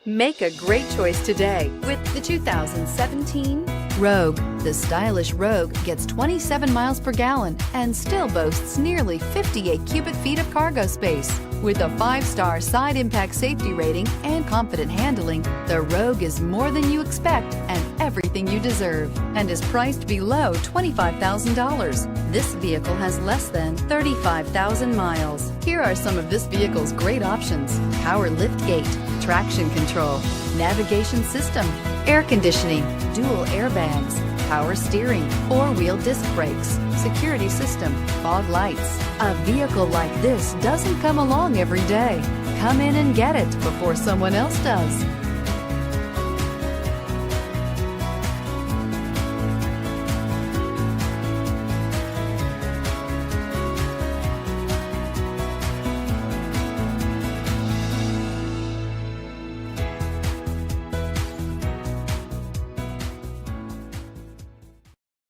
Make a great choice today with the 2017 Rogue. The stylish Rogue gets 27 miles per gallon and still boasts nearly 58 cubic feet of cargo space. With a 5-star side impact safety rating and confident handling, the Rogue is more than you expect and everything you deserve, and is priced below $25,000. This vehicle has less than 35,000 miles. Here are some of this vehicle's great options: power liftgate, traction control, navigation system, air conditioning, dual airbags, power steering, 4-wheel disc brakes, security system, fog lights. A vehicle like this doesn't come along every day. Come in and get it before someone else does.